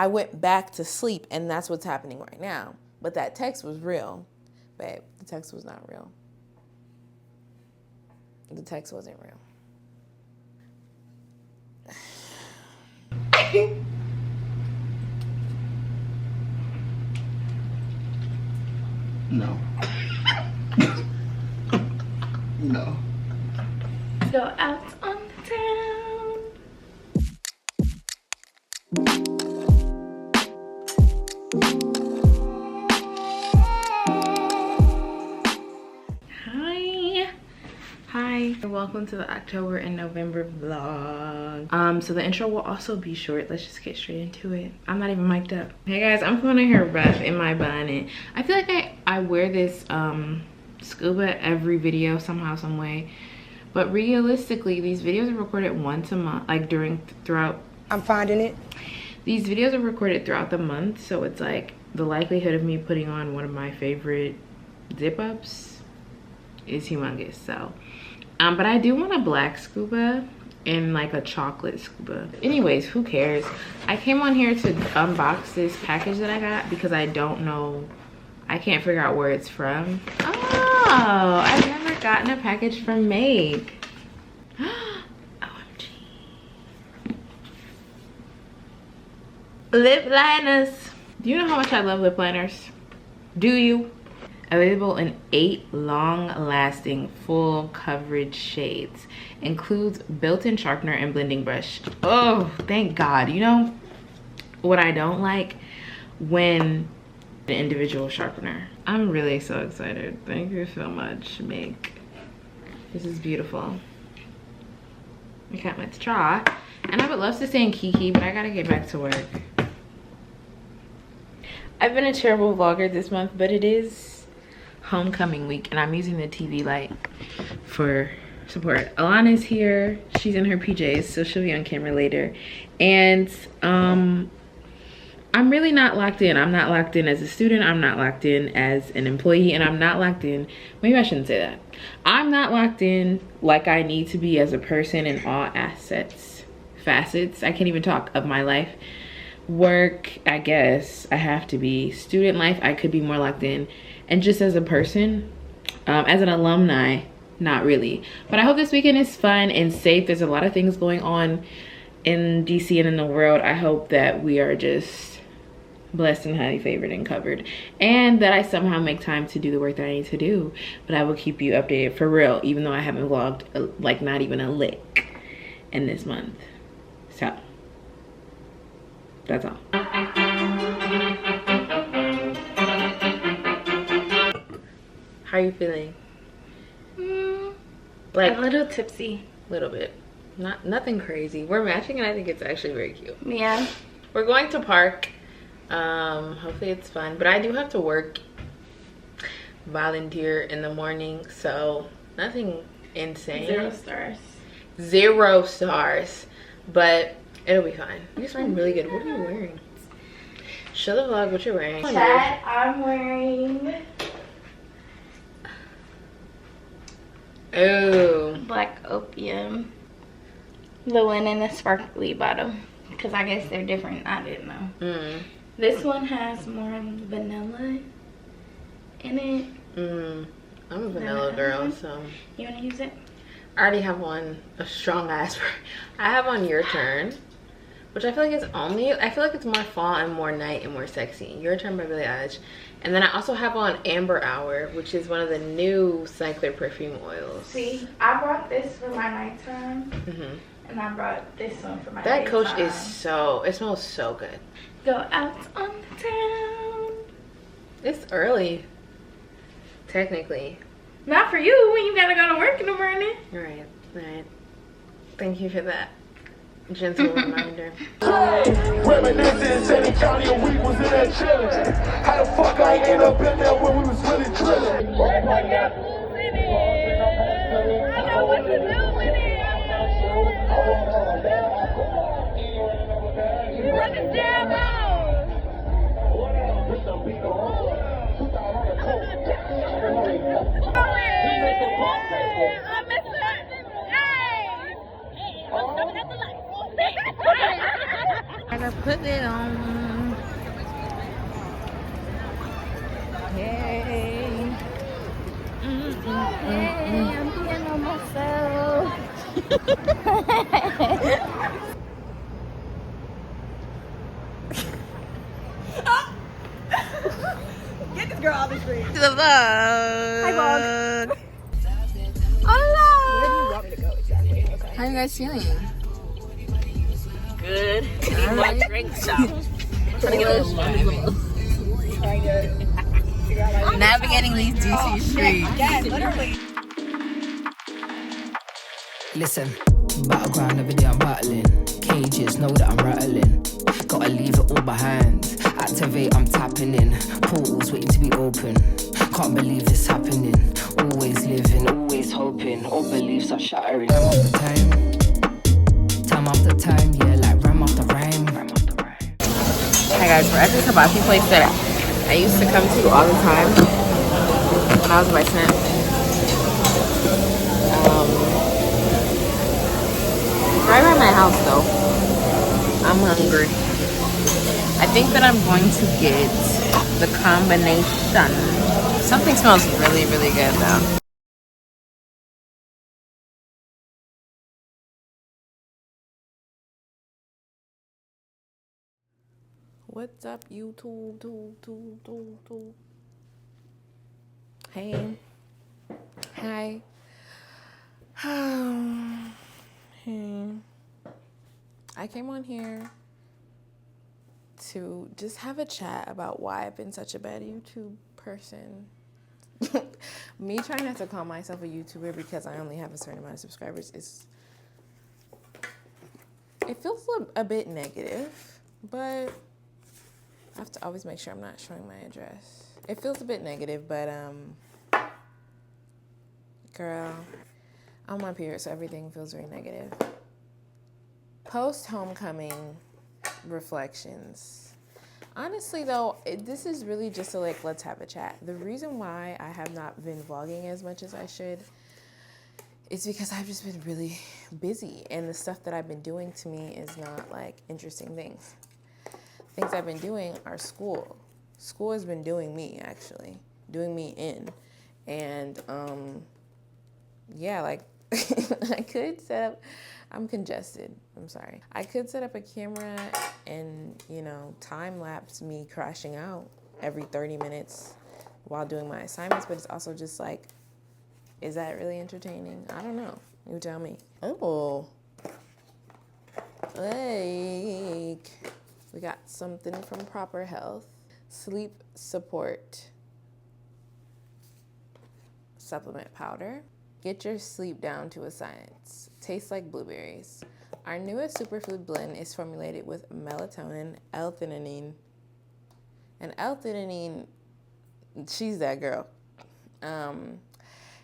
I went back to sleep, and that's what's happening right now. But that text was real. Babe, the text was not real. The text wasn't real. No. No. Go out on the town. Hi, welcome to the October and November vlog. So the intro will also be short. Let's just get straight into it. I'm not even mic'd up. Hey guys, I'm putting her rough in my bonnet. I feel like I wear this scuba every video somehow, some way. But realistically, these videos are recorded once a month, like throughout. I'm finding it. These videos are recorded throughout the month, so it's like the likelihood of me putting on one of my favorite zip ups is humongous. So but I do want a black scuba and like a chocolate scuba. Anyways, who cares? I came on here to unbox this package that I got because I don't know, I can't figure out where it's from. Oh, I've never gotten a package from Meg. OMG. Lip liners. Do you know how much I love lip liners? Do you? Available in 8 long-lasting full coverage shades. Includes built-in sharpener and blending brush. Oh, thank God. You know what I don't like? When an individual sharpener. I'm really so excited. Thank you so much, Meg. This is beautiful. I can't wait to try. And I would love to stay in Kiki, but I gotta get back to work. I've been a terrible vlogger this month, but it is homecoming week and I'm using the TV light for support. Alana's here. She's in her PJs, so she'll be on camera later. And I'm really not locked in. I'm not locked in as a student. I'm not locked in as an employee, and I'm not locked in, maybe I shouldn't say that. I'm not locked in like I need to be as a person in all facets. I can't even talk of my life. Work, I guess I have to be. Student life, I could be more locked in. And just as a person, as an alumni, not really. But I hope this weekend is fun and safe. There's a lot of things going on in DC and in the world. I hope that we are just blessed and highly favored and covered. And that I somehow make time to do the work that I need to do. But I will keep you updated for real, even though I haven't vlogged like not even a lick in this month. So, that's all. How are you feeling? Like a little tipsy. Little bit. Nothing crazy. We're matching and I think it's actually very cute. Yeah. We're going to park. Hopefully it's fun. But I do have to work, volunteer in the morning, so nothing insane. 0 stars. 0 stars. But it'll be fine. You smell really good. What are you wearing? Show the vlog what you're wearing. Chat, I'm wearing black opium. The one in the sparkly bottle. Because I guess they're different. I didn't know. This one has more vanilla in it. I'm a vanilla girl, so. You want to use it? I already have one, a strong ass. I have on Your Turn, which I feel like I feel like it's more fall and more night and more sexy. Your Turn by Billie Eilish. And then I also have on Amber Hour, which is one of the new Cycler perfume oils. See, I brought this for my nighttime. And I brought this one for my That daytime. Coach is so, it smells so good. Go out on the town. It's early, technically. Not for you when you gotta go to work in the morning. Right. Thank you for that gentle reminder. Reminiscing, Sandy County, and we was in that chillin'. How the fuck I end up in there when we was really drillin'? I know what to do with it. Run the damn out. I miss it. Hey. gotta put it on. Hey. Hey, I'm being on myself. To the vlog. Hi, vlog. Hola. How are you guys feeling? Good. All right. Drink shop. Trying to get a little Navigating these DC streets. Listen, battleground every day I'm battling. Cages know that I'm rattling. Gotta leave it all behind. Activate, I'm tapping in. Portals waiting to be open. Can't believe this happening. Always living, always hoping. All beliefs are shattering. Time after time, yeah, like rhyme after rhyme. Hi guys, we're at this hibachi place that I used to come to all the time when I was in my tent. Right by my house though. I'm hungry. I think that I'm going to get the combination. Something smells really, really good though. What's up, YouTube? Hey. Hi. Hey. I came on here to just have a chat about why I've been such a bad YouTube person. Me trying not to call myself a YouTuber because I only have a certain amount of subscribers it feels a bit negative, but I have to always make sure I'm not showing my address. It feels a bit negative, but girl, I'm on my period, so everything feels very negative. Post-homecoming reflections. Honestly though, this is really just a let's have a chat. The reason why I have not been vlogging as much as I should is because I've just been really busy, and the stuff that I've been doing to me is not interesting things. Things I've been doing are school. School has been doing me, actually. Doing me in. And, yeah, I could set up, I'm congested, I'm sorry. I could set up a camera and, time-lapse me crashing out every 30 minutes while doing my assignments, but it's also just is that really entertaining? I don't know. You tell me. Oh. We got something from Proper Health. Sleep support supplement powder. Get your sleep down to a science. Tastes like blueberries. Our newest superfood blend is formulated with melatonin, L-theanine, and L-theanine, she's that girl.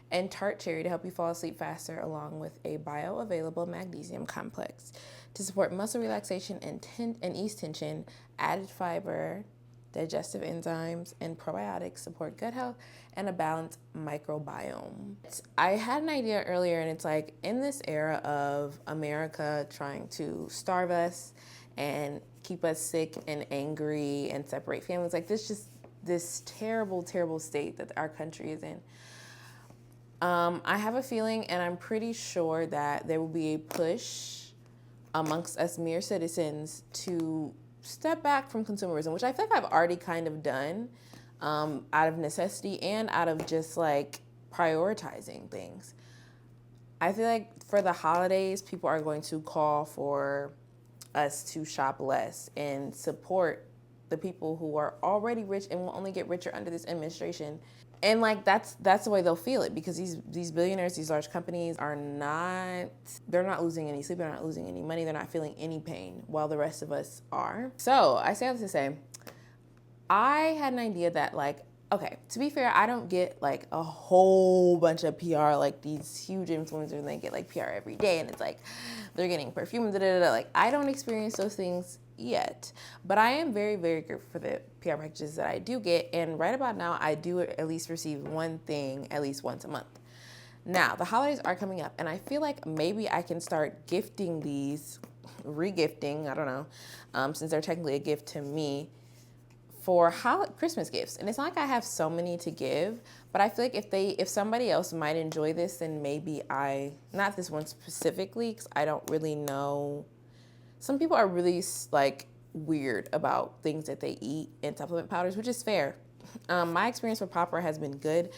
And tart cherry to help you fall asleep faster, along with a bioavailable magnesium complex to support muscle relaxation and ease tension. Added fiber, digestive enzymes, and probiotics support gut health and a balanced microbiome. I had an idea earlier, and it's in this era of America trying to starve us and keep us sick and angry and separate families, this terrible, terrible state that our country is in. I have a feeling, and I'm pretty sure that there will be a push amongst us mere citizens to step back from consumerism, which I feel like I've already kind of done out of necessity and out of just prioritizing things. I feel like for the holidays, people are going to call for us to shop less and support the people who are already rich and will only get richer under this administration. And that's the way they'll feel it, because these billionaires, these large companies they're not losing any sleep, they're not losing any money, they're not feeling any pain, while the rest of us are. So I say all this to say, I had an idea that okay, to be fair, I don't get a whole bunch of PR these huge influencers, and they get PR every day, and it's they're getting perfume, I don't experience those things yet, but I am very, very grateful for the PR packages that I do get, and right about now I do at least receive one thing at least once a month. Now the holidays are coming up, and I feel like maybe I can start gifting these regifting, I don't know, since they're technically a gift to me, for Christmas gifts. And it's not like I have so many to give, but I feel like if somebody else might enjoy this, then maybe not this one specifically, because I don't really know. Some people are really like weird about things that they eat and supplement powders, which is fair. My experience with Proper has been good.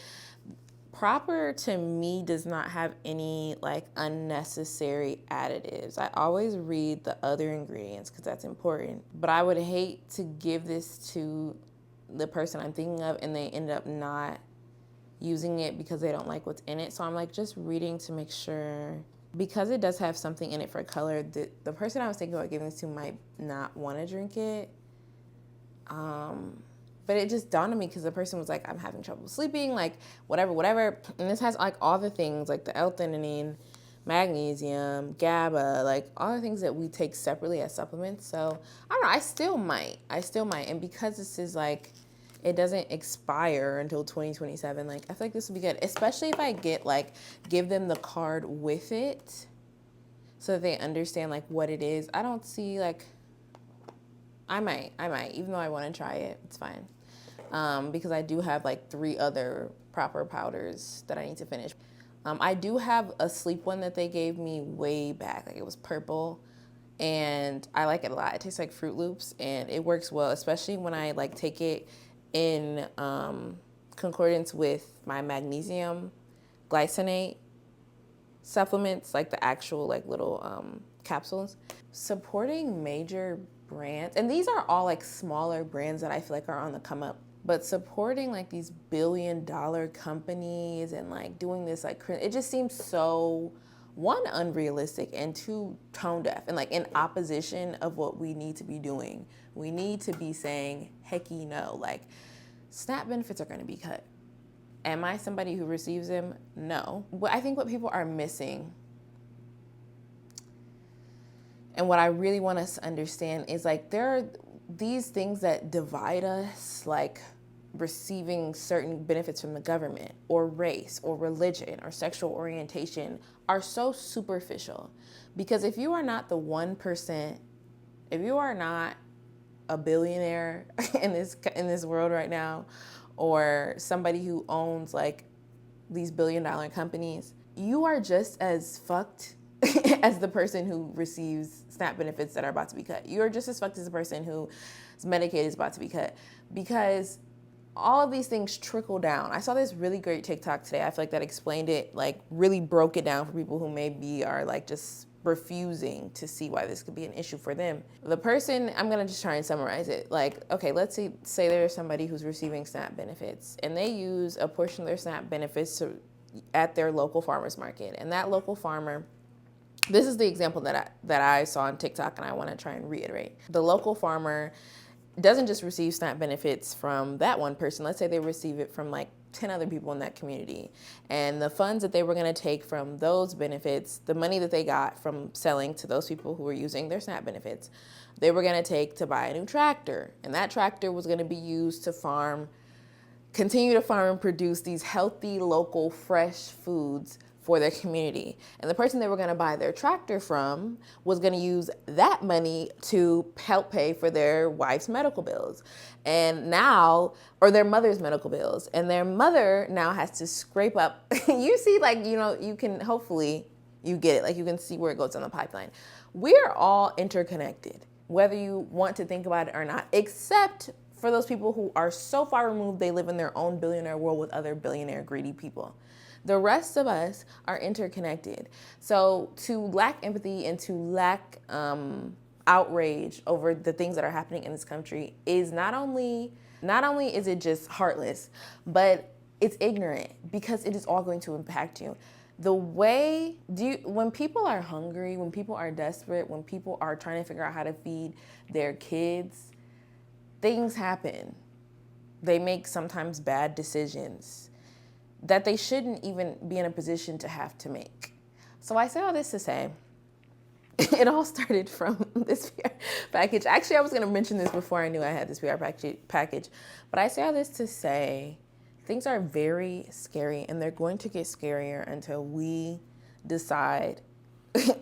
Proper to me does not have any like unnecessary additives. I always read the other ingredients because that's important. But I would hate to give this to the person I'm thinking of and they end up not using it because they don't like what's in it. So I'm like just reading to make sure, because it does have something in it for color, the person I was thinking about giving this to might not want to drink it. But it just dawned on me because the person was like, I'm having trouble sleeping, like whatever. And this has like all the things like the L-theanine, magnesium, GABA, like all the things that we take separately as supplements. So I don't know, I still might. And because this is like, it doesn't expire until 2027, like I feel like this would be good, especially if I give them the card with it so that they understand like what it is. I don't see like, I might, even though I want to try it, it's fine. Because I do have like 3 other Proper powders that I need to finish. I do have a sleep one that they gave me way back, like it was purple, and I like it a lot. It tastes like Fruit Loops and it works well, especially when I like take it in concordance with my magnesium glycinate supplements, like the actual like little capsules. Supporting major brands, and these are all like smaller brands that I feel like are on the come up, but supporting like these billion-dollar companies and like doing this, like it just seems so, 1, unrealistic, and 2, tone deaf and like in opposition of what we need to be doing. We need to be saying, hecky no, like SNAP benefits are going to be cut. Am I somebody who receives them? No. But I think what people are missing, and what I really want us to understand, is like there are these things that divide us, like receiving certain benefits from the government or race or religion or sexual orientation, are so superficial. Because if you are not the 1%, if you are not a billionaire in this world right now, or somebody who owns like these billion-dollar companies, you are just as fucked as the person who receives SNAP benefits that are about to be cut. You're just as fucked as the person whose Medicaid is about to be cut, because all of these things trickle down. I saw this really great TikTok today. I feel like that explained it, like really broke it down for people who maybe are like just refusing to see why this could be an issue for them. The person, I'm gonna just try and summarize it. Like, okay, let's say there's somebody who's receiving SNAP benefits and they use a portion of their SNAP benefits at their local farmer's market. And that local farmer, this is the example that I saw on TikTok and I wanna try and reiterate. The local farmer doesn't just receive SNAP benefits from that one person. Let's say they receive it from like 10 other people in that community. And the funds that they were gonna take from those benefits, the money that they got from selling to those people who were using their SNAP benefits, they were gonna take to buy a new tractor. And that tractor was gonna be used to continue to farm and produce these healthy, local, fresh foods for their community. And the person they were gonna buy their tractor from was gonna use that money to help pay for their wife's medical bills. And now, or their mother's medical bills. And their mother now has to scrape up, you see, like, you know, you can, hopefully you get it, like you can see where it goes in the pipeline. We're all interconnected, whether you want to think about it or not, except for those people who are so far removed, they live in their own billionaire world with other billionaire greedy people. The rest of us are interconnected. So to lack empathy and to lack outrage over the things that are happening in this country is not only is it just heartless, but it's ignorant, because it is all going to impact you. When people are hungry, when people are desperate, when people are trying to figure out how to feed their kids, things happen. They make sometimes bad decisions that they shouldn't even be in a position to have to make. So I say all this to say, it all started from this PR package. Actually, I was gonna mention this before I knew I had this PR package, but I say all this to say, things are very scary and they're going to get scarier until we decide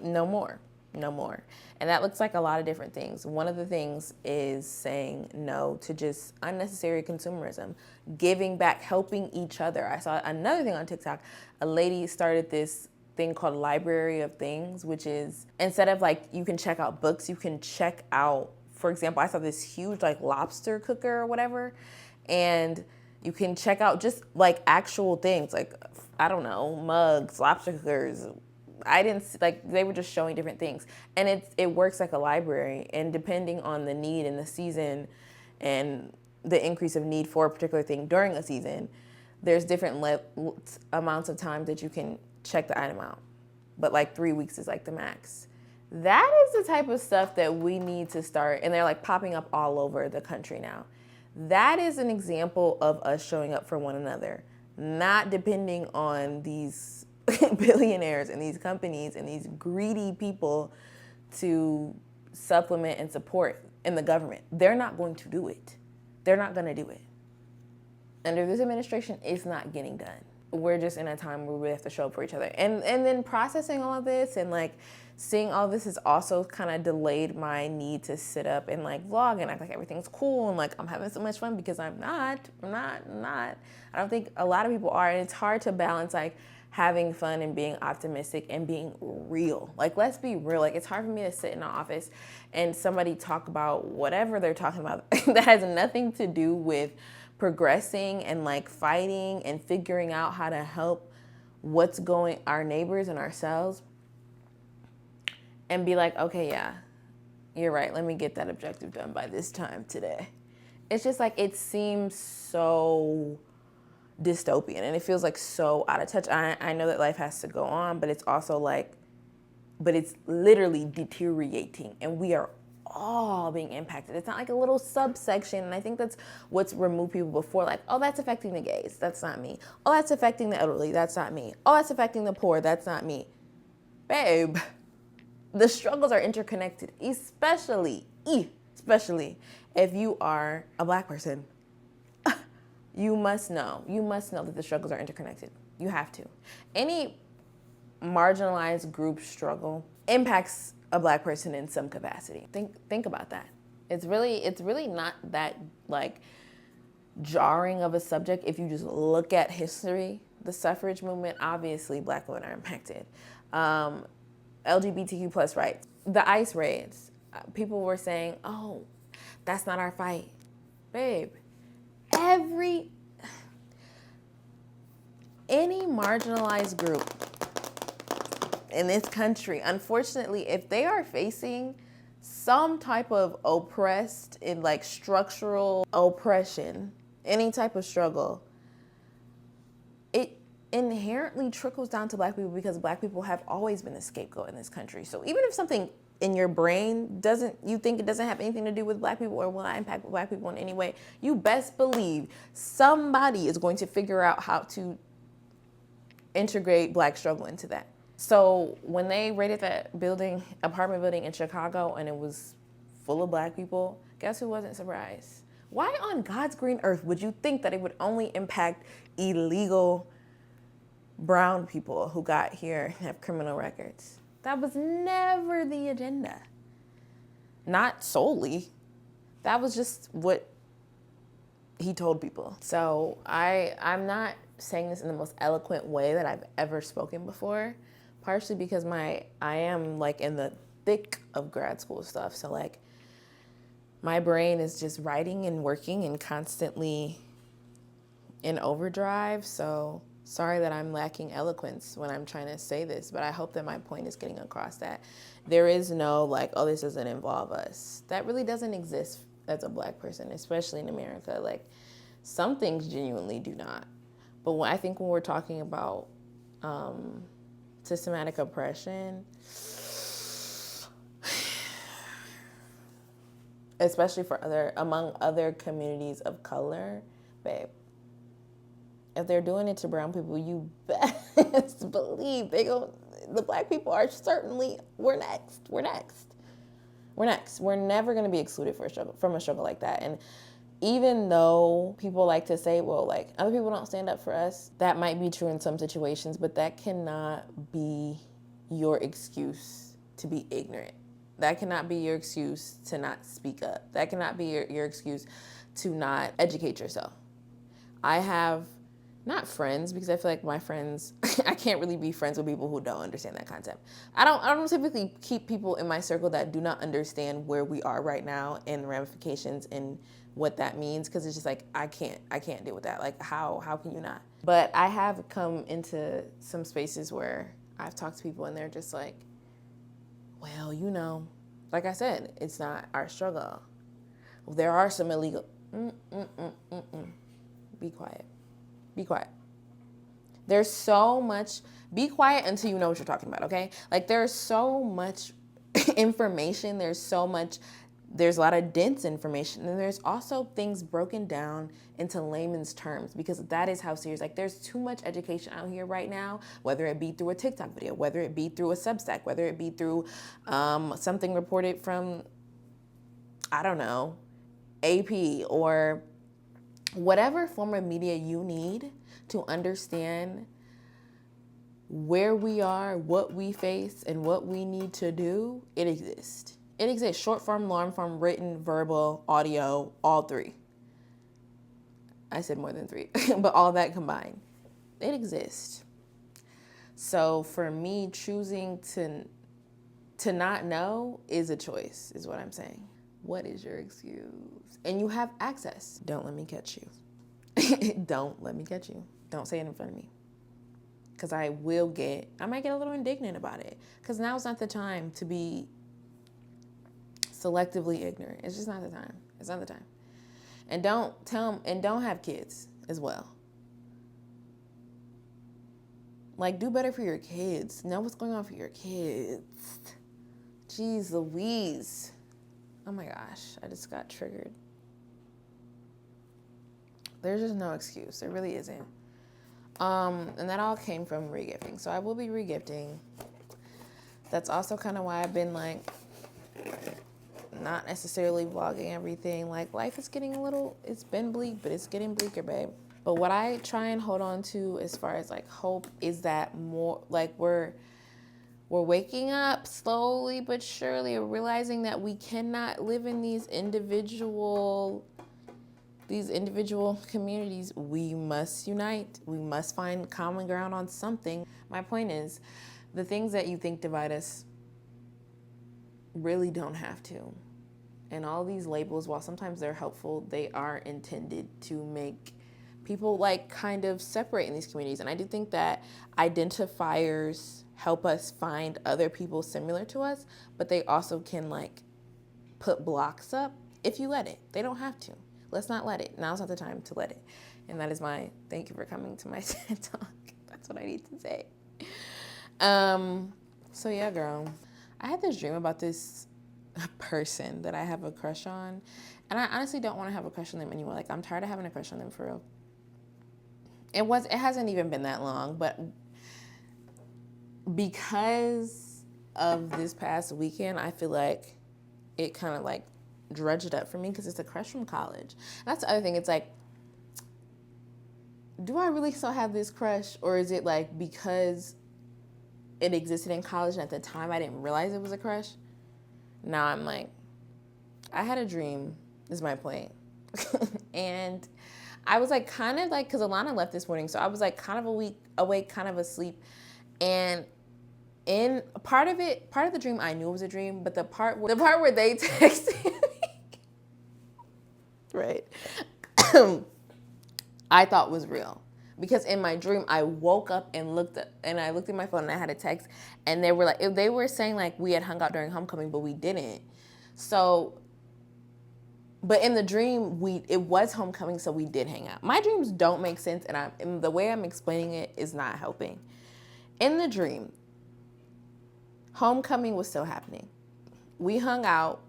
no more. no more. And that looks like a lot of different things. One of the things is saying no to just unnecessary consumerism, giving back, helping each other. I saw another thing on TikTok. A lady started this thing called Library of Things, which is instead of like you can check out books, you can check out, for example, I saw this huge like lobster cooker or whatever, and you can check out just like actual things like, I don't know, mugs, lobster cookers. I didn't see, like, they were just showing different things. And it works like a library. And depending on the need in the season and the increase of need for a particular thing during a season, there's different amounts of time that you can check the item out. But like 3 weeks is like the max. That is the type of stuff that we need to start. And they're like popping up all over the country now. That is an example of us showing up for one another, not depending on these billionaires and these companies and these greedy people to supplement and support in the government. They're not going to do it. They're not going to do it. Under this administration, it's not getting done. We're just in a time where we have to show up for each other. And then processing all of this and like seeing all this has also kind of delayed my need to sit up and like vlog and act like everything's cool and like I'm having so much fun, because I'm not. I don't think a lot of people are. And it's hard to balance like having fun and being optimistic and being real. Like, let's be real. Like, it's hard for me to sit in an office and somebody talk about whatever they're talking about that has nothing to do with progressing and like fighting and figuring out how to help our neighbors and ourselves, and be like, okay, yeah, you're right. Let me get that objective done by this time today. It's just like, it seems so dystopian and it feels like so out of touch. I know that life has to go on, but it's also like, but it's literally deteriorating and we are all being impacted. It's not like a little subsection. And I think that's what's removed people before. Like, oh, that's affecting the gays. That's not me. Oh, that's affecting the elderly. That's not me. Oh, that's affecting the poor. That's not me. Babe, the struggles are interconnected, especially if you are a Black person. You must know that the struggles are interconnected. You have to. Any marginalized group struggle impacts a Black person in some capacity. Think about that. It's really not that like jarring of a subject if you just look at history. The suffrage movement, obviously Black women are impacted. LGBTQ plus rights. The ICE raids. People were saying, oh, that's not our fight. Babe, any marginalized group in this country, unfortunately, if they are facing some type of oppressed and like structural oppression, any type of struggle, it inherently trickles down to Black people, because Black people have always been the scapegoat in this country. So even if something in your brain you think it doesn't have anything to do with Black people or will not impact Black people in any way, you best believe somebody is going to figure out how to integrate Black struggle into that. So when they raided that apartment building in Chicago, and it was full of Black people, guess who wasn't surprised? Why on God's green earth would you think that it would only impact illegal brown people who got here and have criminal records? That was never the agenda. Not solely. That was just what he told people. So I'm not saying this in the most eloquent way that I've ever spoken before, partially because I am like in the thick of grad school stuff. So like my brain is just writing and working and constantly in overdrive. So sorry that I'm lacking eloquence when I'm trying to say this, but I hope that my point is getting across, that there is no like, oh, this doesn't involve us. That really doesn't exist as a Black person, especially in America. Like, some things genuinely do not. But I think when we're talking about systematic oppression, especially among other communities of color, babe, if they're doing it to brown people, you best believe the Black people are certainly, we're next. We're never going to be excluded from a struggle like that. And even though people like to say, well, like, other people don't stand up for us, that might be true in some situations, but that cannot be your excuse to be ignorant. That cannot be your excuse to not speak up. That cannot be your excuse to not educate yourself. I have not friends, because I feel like my friends, I can't really be friends with people who don't understand that concept. I don't typically keep people in my circle that do not understand where we are right now and the ramifications and what that means, because it's just like, I can't deal with that. Like, how can you not? But I have come into some spaces where I've talked to people and they're just like, well, you know, like I said, it's not our struggle. There are some illegal, Be quiet. Be quiet. There's so much, be quiet until you know what you're talking about, okay? Like, there's so much information, there's a lot of dense information, and there's also things broken down into layman's terms, because that is how serious, like, there's too much education out here right now, whether it be through a TikTok video, whether it be through a Substack, whether it be through something reported from, I don't know, AP, or whatever form of media you need to understand where we are, what we face, and what we need to do, it exists. It exists. Short form, long form, written, verbal, audio, all three. I said more than three, but all that combined. It exists. So for me, choosing to not know is a choice, is what I'm saying. What is your excuse? And you have access. Don't let me catch you. Don't let me catch you. Don't say it in front of me. Because I might get a little indignant about it. Because now's not the time to be selectively ignorant. It's just not the time. It's not the time. And don't have kids as well. Like, do better for your kids. Know what's going on for your kids. Jeez Louise. Oh my gosh, I just got triggered. There's just no excuse. There really isn't. And that all came from regifting. So I will be regifting. That's also kind of why I've been like, not necessarily vlogging everything. Like, life is getting it's been bleak, but it's getting bleaker, babe. But what I try and hold on to as far as like hope is that more like we're waking up slowly but surely, realizing that we cannot live in these individual communities. We must unite. We must find common ground on something. My point is, the things that you think divide us really don't have to. And all these labels, while sometimes they're helpful, they are intended to make people like kind of separate in these communities. And I do think that identifiers help us find other people similar to us, but they also can like put blocks up if you let it. They don't have to. Let's not let it. Now's not the time to let it. And that is my thank you for coming to my TED Talk. That's what I need to say. So yeah, girl, I had this dream about this person that I have a crush on, and I honestly don't want to have a crush on them anymore. Like, I'm tired of having a crush on them for real. It hasn't even been that long, but because of this past weekend, I feel like it kind of like drudged up for me because it's a crush from college. And that's the other thing. It's like, do I really still have this crush, or is it like because it existed in college and at the time I didn't realize it was a crush? Now I'm like, I had a dream, is my point. And I was like kind of like, because Alana left this morning, so I was like kind of awake, kind of asleep. And in part of the dream, I knew it was a dream, but the part where they texted me, right, I thought was real. Because in my dream, I woke up and I looked at my phone and I had a text, and they were saying like we had hung out during homecoming, but we didn't. So, but in the dream, it was homecoming, so we did hang out. My dreams don't make sense, and the way I'm explaining it is not helping. In the dream, homecoming was still happening. We hung out,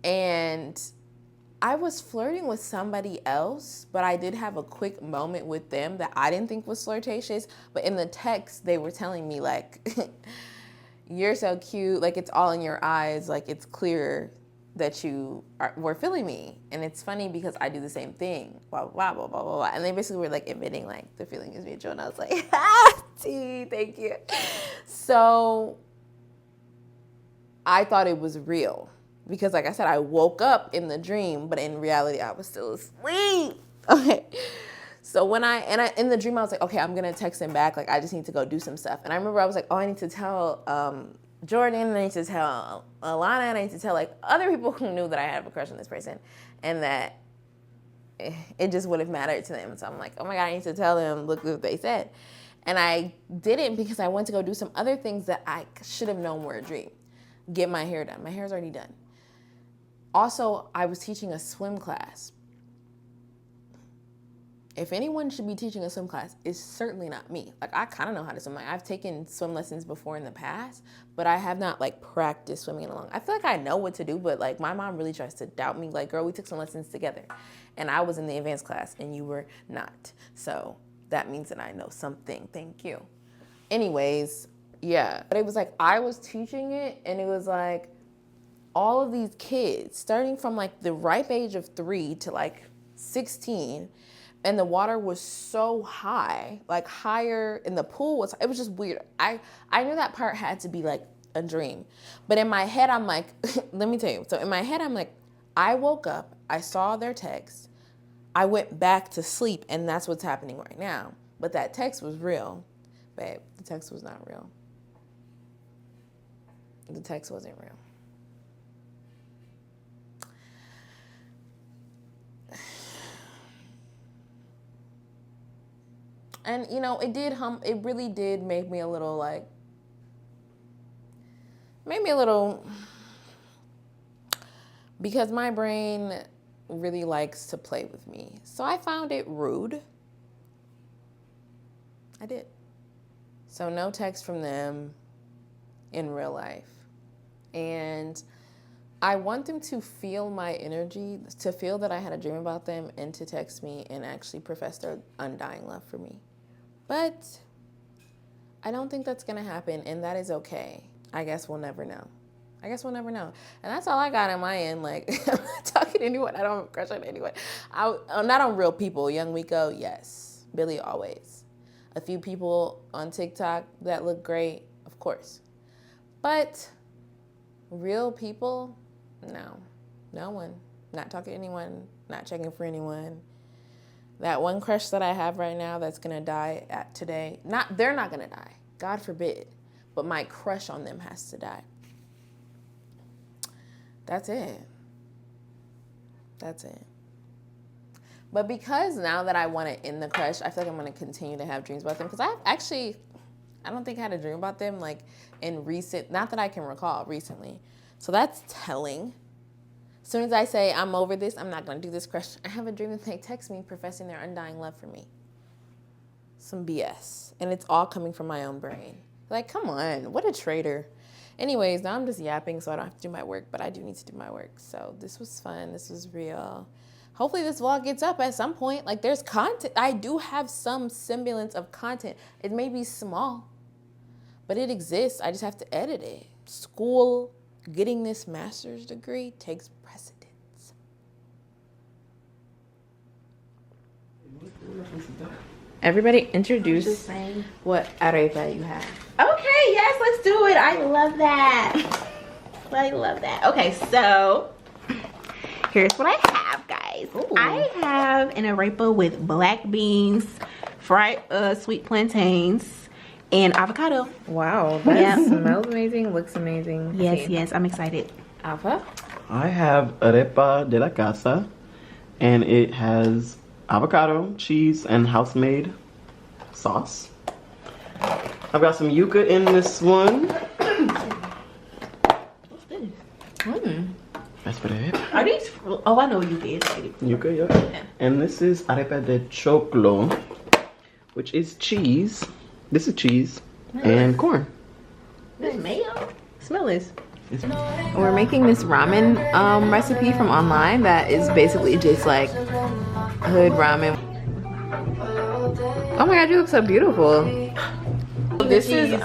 and I was flirting with somebody else, but I did have a quick moment with them that I didn't think was flirtatious. But in the text, they were telling me, like, you're so cute. Like, it's all in your eyes. Like, it's clear that you were feeling me. And it's funny because I do the same thing, blah, blah, blah, blah, blah, blah. And they basically were like admitting like the feeling is mutual. And I was like, T, thank you. So I thought it was real because like I said, I woke up in the dream, but in reality, I was still asleep. Okay. So when in the dream, I was like, okay, I'm going to text him back. Like, I just need to go do some stuff. And I remember I was like, oh, I need to tell Jordan, I need to tell Alana, and I need to tell like other people who knew that I had a crush on this person and that it just would have mattered to them. So I'm like, oh my God, I need to tell them, look what they said. And I didn't because I went to go do some other things that I should have known were a dream. Get my hair done. My hair's already done. Also, I was teaching a swim class. If anyone should be teaching a swim class, it's certainly not me. Like, I kind of know how to swim. Like, I've taken swim lessons before in the past, but I have not, like, practiced swimming along. I feel like I know what to do, but, like, my mom really tries to doubt me. Like, girl, we took some lessons together, and I was in the advanced class, and you were not. So that means that I know something. Thank you. Anyways, yeah. But it was, like, I was teaching it, and it was, like, all of these kids, starting from, like, the ripe age of 3 to, like, 16, and the water was so high, like higher, and the pool it was just weird. I knew that part had to be like a dream. But in my head, I'm like, let me tell you. So in my head, I'm like, I woke up, I saw their text, I went back to sleep, and that's what's happening right now. But that text was real. Babe, the text was not real. The text wasn't real. And, you know, it really did make me a little, because my brain really likes to play with me. So I found it rude. I did. So no text from them in real life. And I want them to feel my energy, to feel that I had a dream about them, and to text me and actually profess their undying love for me. But I don't think that's going to happen, and that is okay. I guess we'll never know. And that's all I got on my end. Like, I'm not talking to anyone. I don't have a crush on anyone. I'm not on real people. Young Miko, yes. Billy, always. A few people on TikTok that look great, of course. But real people, no. No one. Not talking to anyone. Not checking for anyone. That one crush that I have right now that's going to die today. They're not going to die. God forbid. But my crush on them has to die. That's it. But because now that I want to end the crush, I feel like I'm going to continue to have dreams about them. Because I don't think I had a dream about them like in recent, not that I can recall recently. So that's telling. As soon as I say, I'm over this, I'm not going to do this crush, I have a dream that they text me professing their undying love for me. Some BS. And it's all coming from my own brain. Like, come on, what a traitor. Anyways, now I'm just yapping so I don't have to do my work, but I do need to do my work. So this was fun. This was real. Hopefully this vlog gets up at some point. Like, there's content. I do have some semblance of content. It may be small, but it exists. I just have to edit it. School, getting this master's degree takes precedence. Everybody introduce what arepa you have. Okay, yes, let's do it. I love that. Okay, so here's what I have, guys. Ooh. I have an arepa with black beans, fried sweet plantains, and avocado. Wow, that smells amazing, looks amazing. Yes, I'm excited. Alpha? I have arepa de la casa, and it has avocado, cheese, and house-made sauce. I've got some yuca in this one. What's this? That's what it is. Are these? Oh, I know yuca is. Yuca, yeah. And this is arepa de choclo, which is cheese. This is cheese and corn. This mayo. Smell this. We're making this ramen recipe from online that is basically just like hood ramen. Oh my god, you look so beautiful. this cheese is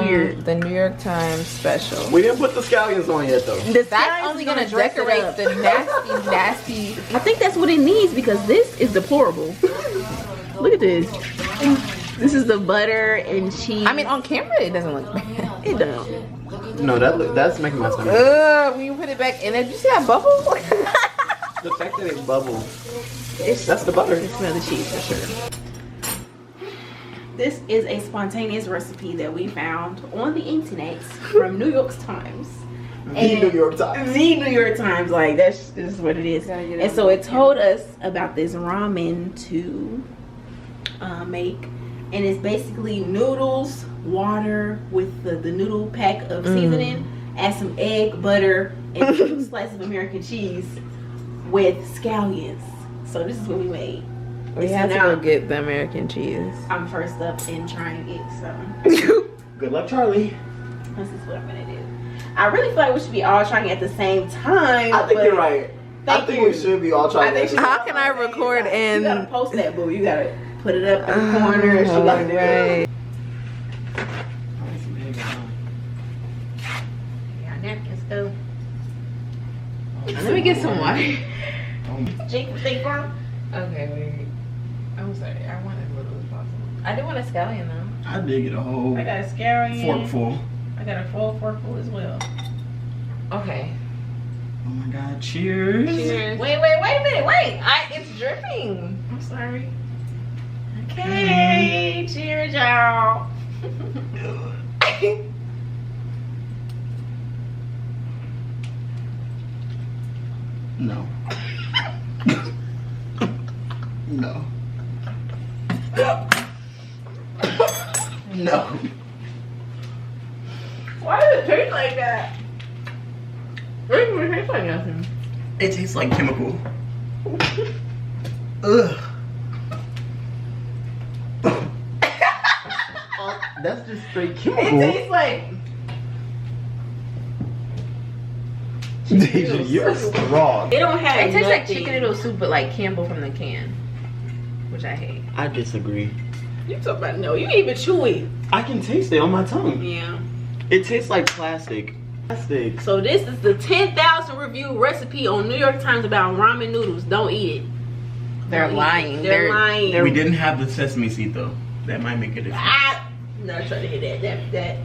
weird. The New York Times special. We didn't put the scallions on yet though. That's only gonna decorate the nasty. I think that's what it needs because this is deplorable. Look at this. This is the butter and cheese. I mean, on camera it doesn't look bad. It don't. No, that's making my stomach. When you put it back in there, did you see that bubble? The fact that it bubbles. That's the butter. You smell the cheese for sure. This is a spontaneous recipe that we found on the internet from New York Times. The New York Times. The New York Times, like this is what it is. And so it told us about this ramen to make, and it's basically noodles, water with the noodle pack of seasoning, add some egg, butter, and 2 slices of American cheese with scallions. So this is what we made. We have to go get the American cheese. I'm first up in trying it, so Good luck, Charlie. this is what I'm gonna do. I really feel like we should be all trying it at the same time. I think but you're right. I think we should be all trying think to. she- How can I record You gotta and? post that, boo. You gotta put it up in the corner. She gotta do it. Right. Yeah, napkins go. Let me get some water. Jake, think wrong. Okay, wait. I'm sorry. I want as little as possible. I do want a scallion though. I did get a whole I got a scallion. forkful. I got a full forkful as well. Okay. Oh my god, cheers. Cheers. Wait a minute. Wait. It's dripping. I'm sorry. Okay, cheers, y'all. No. No. No. Why does it taste like that? It doesn't even taste like nothing. It tastes like chemical. Ugh. That's just straight It chemical. tastes like. Deja, you're strong. It don't have. It tastes like nothing. chicken noodle soup, but like Campbell from the can, which I hate. I disagree. You talk about no. You ain't even chew it. I can taste it on my tongue. Yeah. It tastes like plastic. Plastic. So this is the 10,000 review recipe on New York Times about ramen noodles. Don't eat it. They're Don't eat lying. it. They're lying. We didn't have the sesame seed though. That might make a difference. I'm not trying to hear that.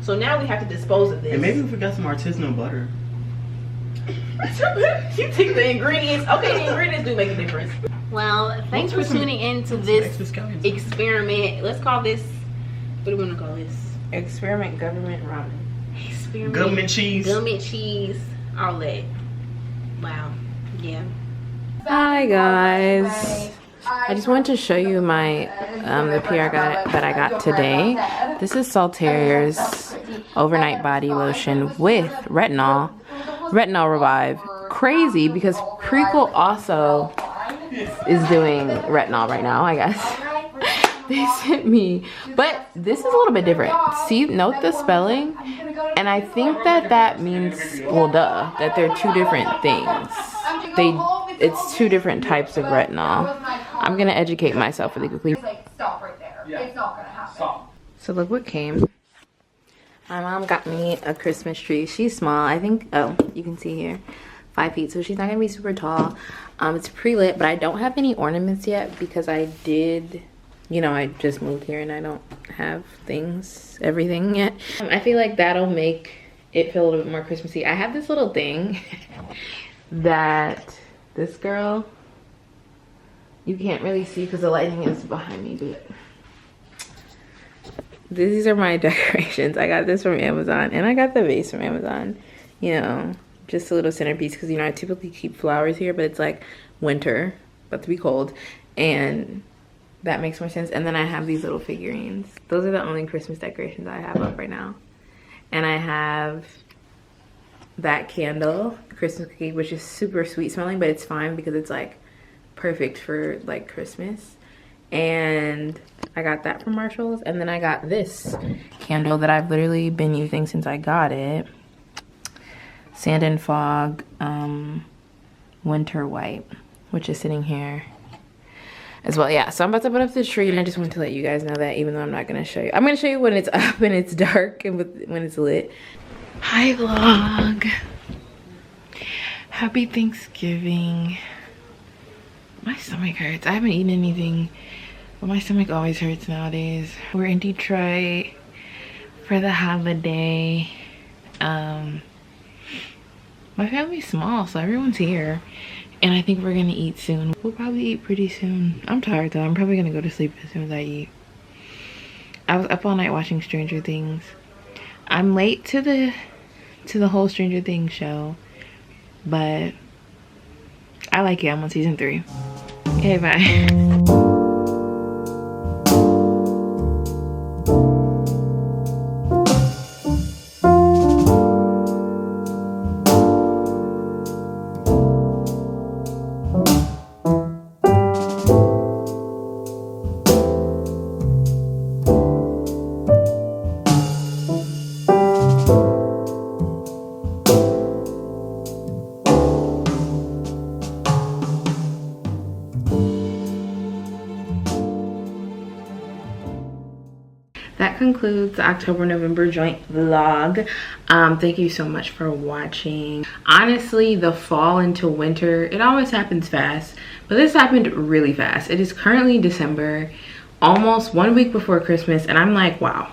So now we have to dispose of this. And maybe if we got some artisanal butter. You take the ingredients. Okay, the ingredients do make a difference. Well, thanks for tuning in to this experiment. Let's call this. What do we want to call this? Experiment government ramen. Experiment. Government cheese. Government cheese. All that. Wow. Yeah. Hi guys. I just wanted to show you my the PR that I got today. This is Saltier's overnight body lotion with retinol revive. Crazy because Prequel also is doing retinol right now, I guess. They sent me, but this is a little bit different. See, note the spelling, and I think that means, well, duh, that they're 2 different things. It's 2 different types of retinol. I'm gonna educate myself really quickly. Stop right there. It's not gonna happen. So look what came. My mom got me a Christmas tree. She's small. I think, oh, you can see here, 5 feet. So she's not gonna be super tall. It's pre-lit, but I don't have any ornaments yet because I did, you know, I just moved here and I don't have everything yet. I feel like that'll make it feel a little bit more Christmassy. I have this little thing that this girl, you can't really see because the lighting is behind me, but these are my decorations. I got this from Amazon and I got the vase from Amazon. You know, just a little centerpiece because, you know, I typically keep flowers here, but it's like winter, about to be cold, and that makes more sense. And then I have these little figurines. Those are the only Christmas decorations I have up right now. And I have that candle, Christmas cookie, which is super sweet smelling, but it's fine because it's like perfect for like Christmas. And I got that from Marshalls. And then I got this candle that I've literally been using since I got it. Sand and Fog Winter White, which is sitting here. as well. Yeah, so I'm about to put up the tree, and I just wanted to let you guys know that, even though I'm not gonna show you. I'm gonna show you when it's up and it's dark and when it's lit. Hi vlog. Happy Thanksgiving. My stomach hurts. I haven't eaten anything, but my stomach always hurts nowadays. We're in Detroit for the holiday. My family's small, so everyone's here, and I think we're gonna eat soon. We'll probably eat pretty soon. I'm tired though. I'm probably gonna go to sleep as soon as I eat. I was up all night watching Stranger Things. I'm late to the whole Stranger Things show, but I like it. I'm on season 3. Okay, bye. That concludes the October-November joint vlog. Thank you so much for watching. Honestly, the fall into winter, it always happens fast, but this happened really fast. It is currently December, almost 1 week before Christmas, and I'm like, wow,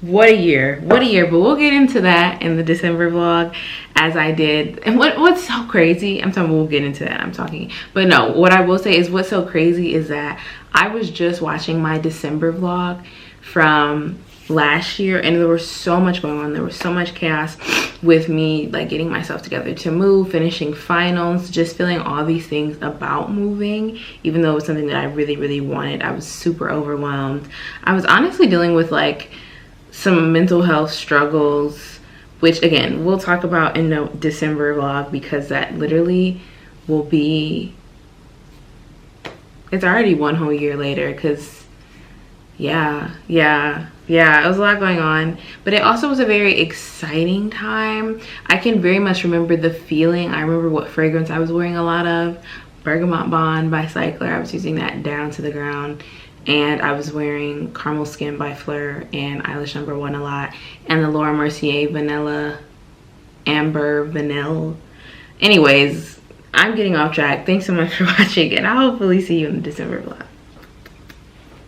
what a year, but we'll get into that in the December vlog, as I did. And what's so crazy, we'll get into that, but no, what I will say is what's so crazy is that I was just watching my December vlog from last year, and there was so much going on. There was so much chaos with me, like getting myself together to move, finishing finals, just feeling all these things about moving, even though it was something that I really wanted. I was super overwhelmed. I was honestly dealing with like some mental health struggles, which again we'll talk about in the December vlog, because that literally will be, it's already 1 whole year later, because yeah, it was a lot going on, but it also was a very exciting time. I can very much remember the feeling. I remember what fragrance I was wearing a lot of. Bergamot Bond by Cycler. I was using that down to the ground, and I was wearing Caramel Skin by Fleur and Eilish No. 1 a lot, and the Laura Mercier Vanilla Amber Vanilla. Anyways, I'm getting off track. Thanks so much for watching, and I'll hopefully see you in the December vlog.